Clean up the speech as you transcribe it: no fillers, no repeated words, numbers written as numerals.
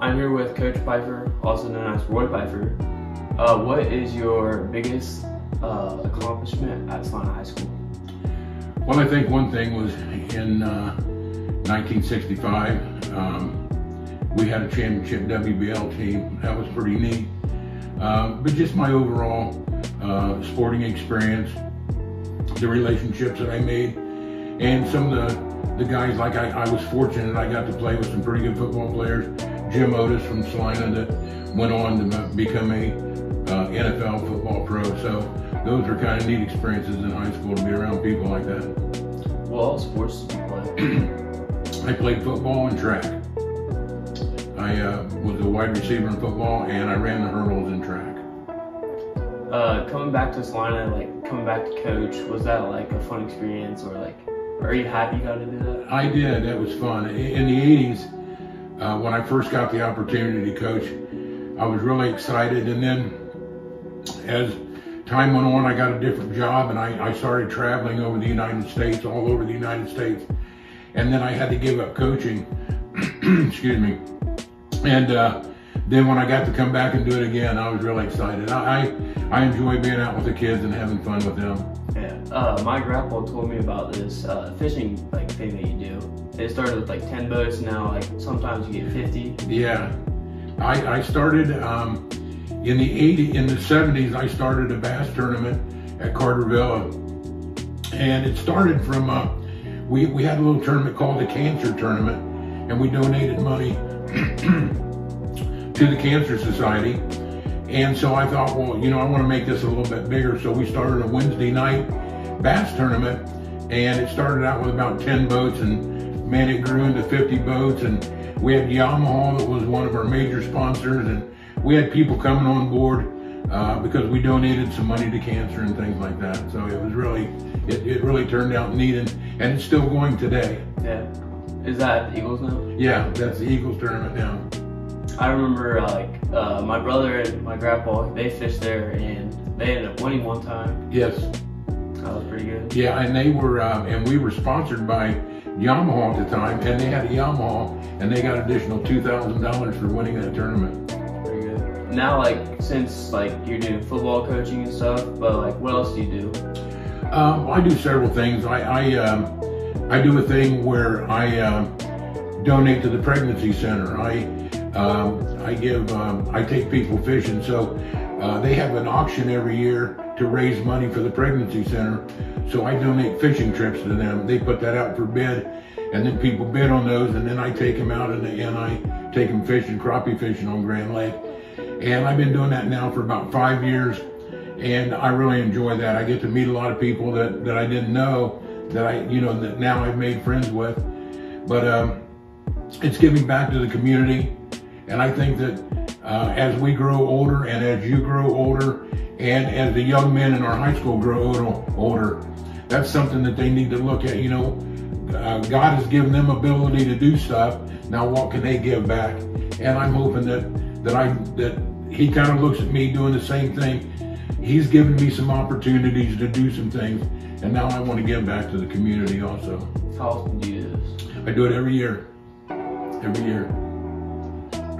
I'm here with Coach Pfeiffer, also known as Roy Pfeiffer. What is your biggest accomplishment at Salina High School? Well, I think one thing was in 1965, we had a championship WBL team. That was pretty neat. But just my overall sporting experience, the relationships that I made, and some of the guys, like I was fortunate, I got to play with some pretty good football players. Jim Otis from Salina that went on to become a NFL football pro. So those are kind of neat experiences in high school to be around people like that. What sports did you play? I played football and track. I was a wide receiver in football, and I ran the hurdles in track. Coming back to Salina, coming back to coach, was that like a fun experience, or are you happy you got to do that? I did. That was fun. In the 80s, when I first got the opportunity to coach, I was really excited. And then as time went on, I got a different job, and I started traveling over the United States, all over the United States. And then I had to give up coaching. Excuse me. And then when I got to come back and do it again, I was really excited. I enjoy being out with the kids and having fun with them. Yeah, my grandpa told me about this fishing thing that you do. It started with 10 boats, now sometimes you get 50. Yeah, I started in the 70s. I started a bass tournament at Carterville, and it started from we had a little tournament called the Cancer Tournament, and we donated money to the Cancer Society. And so I thought, well, I want to make this a little bit bigger. So we started a Wednesday night bass tournament, and it started out with about 10 boats, and man, it grew into 50 boats. And we had Yamaha that was one of our major sponsors, and we had people coming on board because we donated some money to cancer and things like that. So it was really, it really turned out neat, and it's still going today. Yeah. Is that Eagles now? Yeah, that's the Eagles tournament now. I remember my brother and my grandpa, they fished there, and they ended up winning one time. Yes. That was pretty good. Yeah, and they were, and we were sponsored by Yamaha at the time, and they had a Yamaha, and they got additional $2,000 for winning that tournament. Pretty good. Now, since you're doing football coaching and stuff, but what else do you do? I do several things. I do a thing where I donate to the pregnancy center. I take people fishing. So they have an auction every year to raise money for the pregnancy center. So I donate fishing trips to them. They put that out for bid, and then people bid on those, and then I take them out and I take them fishing, crappie fishing on Grand Lake. And I've been doing that now for about 5 years, and I really enjoy that. I get to meet a lot of people that I didn't know, that that now I've made friends with. But it's giving back to the community. And I think that as we grow older, and as you grow older, and as the young men in our high school grow older, that's something that they need to look at. God has given them ability to do stuff. Now what can they give back? And I'm hoping that he kind of looks at me doing the same thing. He's given me some opportunities to do some things, and now I want to give back to the community also. How often do you do this? I do it every year. Every year.